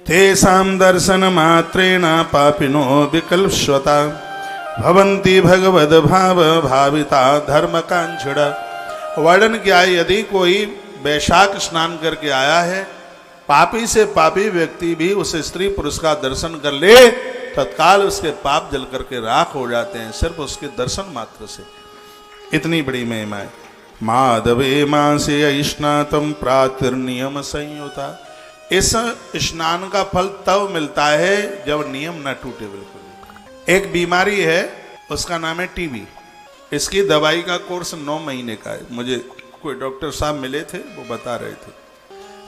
तेषां दर्शन मात्रेण पापिनो विकल्पश्वता भवन्ति भगवद भाव भाविता धर्म कांक्षिणा। वर्णन किया है, यदि कोई वैशाख स्नान करके आया है, पापी से पापी व्यक्ति भी उस स्त्री पुरुष का दर्शन कर ले, तत्काल उसके पाप जल करके राख हो जाते हैं, सिर्फ उसके दर्शन मात्र से। इतनी बड़ी महिमा है। माधवे मासे स्नातम प्रातिर्नियम संयुता। इस स्नान का फल तब मिलता है जब नियम न टूटे। बिल्कुल एक बीमारी है, उसका नाम है टीबी। इसकी दवाई का कोर्स 9 महीने का है। मुझे कोई डॉक्टर साहब मिले थे, वो बता रहे थे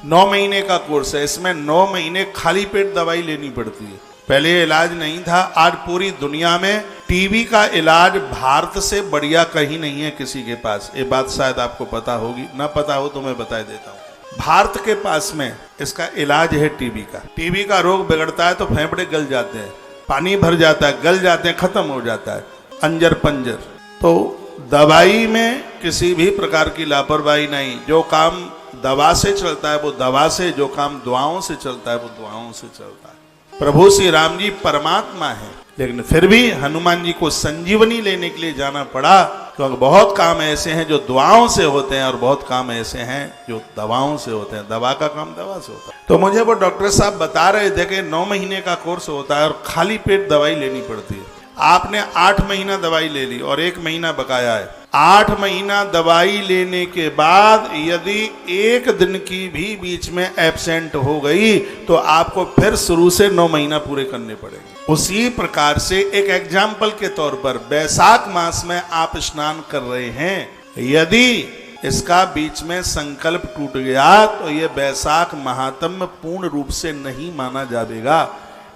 9 महीने का कोर्स है। इसमें 9 महीने खाली पेट दवाई लेनी पड़ती है। पहले इलाज नहीं था। आज पूरी दुनिया में टीबी का इलाज भारत से बढ़िया कहीं नहीं है किसी के पास। ये बात शायद आपको पता होगी, ना पता हो तो मैं बता देता हूँ। भारत के पास में इसका इलाज है टीबी का। टीबी का रोग बिगड़ता है तो फेफड़े गल जाते हैं, पानी भर जाता है, गल जाते हैं, खत्म हो जाता है, अंजर पंजर। तो दवाई में किसी भी प्रकार की लापरवाही नहीं। जो काम दवा से चलता है वो दवा से, जो काम दुआओं से चलता है वो दुआओं से चलता है। प्रभु श्री राम जी परमात्मा है, लेकिन फिर भी हनुमान जी को संजीवनी लेने के लिए जाना पड़ा, क्योंकि बहुत काम ऐसे हैं जो दुआओं से होते हैं और बहुत काम ऐसे हैं जो दवाओं से होते हैं। दवा का काम दवा से होता है। तो मुझे वो डॉक्टर साहब बता रहे थे कि 9 महीने का कोर्स होता है और खाली पेट दवाई लेनी पड़ती है। आपने 8 महीना दवाई ले ली और 1 महीना बकाया है। 8 महीना दवाई लेने के बाद यदि 1 दिन की भी बीच में एब्सेंट हो गई तो आपको फिर शुरू से 9 महीना पूरे करने पड़ेंगे। उसी प्रकार से एक एग्जाम्पल के तौर पर वैशाख मास में आप स्नान कर रहे हैं, यदि इसका बीच में संकल्प टूट गया तो ये वैशाख महात्म्य पूर्ण रूप से नहीं माना जाएगा।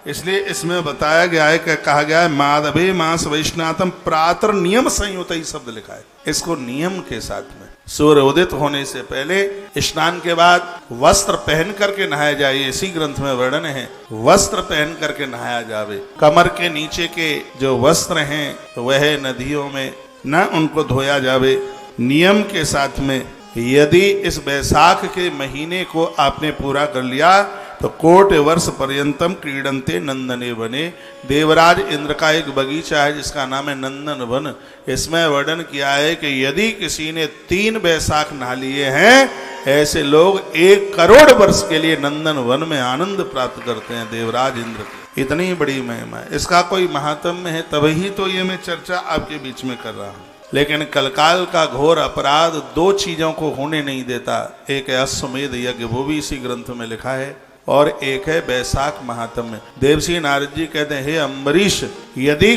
इसलिए इसमें बताया गया है कि कहा गया है माधवे मास वैष्णातम प्रातर नियम संयुत, ही शब्द लिखा है। इसको नियम के साथ में सूर्य उदित होने से पहले स्नान के बाद वस्त्र पहन करके नहाया जाए। इसी ग्रंथ में वर्णन है, वस्त्र पहन करके नहाया जावे। कमर के नीचे के जो वस्त्र हैं तो वह नदियों में न उनको धोया जावे। नियम के साथ में यदि इस वैशाख के महीने को आपने पूरा कर लिया तो कोटि वर्ष पर्यंतम क्रीडंते नंदने बने। देवराज इंद्र का एक बगीचा है जिसका नाम है नंदन वन। इसमें वर्णन किया है कि यदि किसी ने 3 वैशाख नहा लिए हैं, ऐसे लोग 1 करोड़ वर्ष के लिए नंदन वन में आनंद प्राप्त करते हैं देवराज इंद्र की। इतनी बड़ी महिमा है। इसका कोई महात्म्य है, तभी तो ये मैं चर्चा आपके बीच में कर रहा हूँ। लेकिन कलकाल का घोर अपराध 2 चीजों को होने नहीं देता। एक है अश्वमेध यज्ञ, वो भी इसी ग्रंथ में लिखा है, और एक है वैशाख महात्म्य। देवश्री नारद जी कहते हैं, हे अम्बरीश, यदि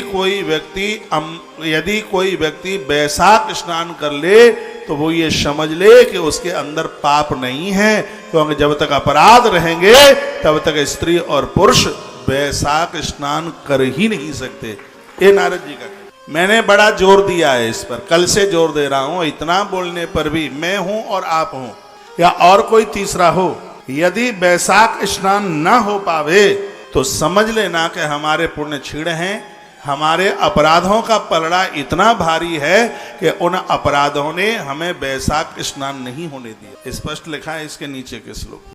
कोई व्यक्ति वैशाख स्नान कर ले तो वो ये समझ ले कि उसके अंदर पाप नहीं है, क्योंकि जब तक अपराध रहेंगे तब तक स्त्री और पुरुष वैशाख स्नान कर ही नहीं सकते। ये नारद जी का मैंने बड़ा जोर दिया है इस पर, कल से जोर दे रहा हूं। इतना बोलने पर भी मैं हूं और आप हूं या और कोई तीसरा हो, यदि वैशाख स्नान न हो पावे तो समझ लेना कि हमारे पुण्य क्षीण हैं। हमारे अपराधों का पलड़ा इतना भारी है कि उन अपराधों ने हमें वैशाख स्नान नहीं होने दिया। स्पष्ट लिखा है इसके नीचे के श्लोक।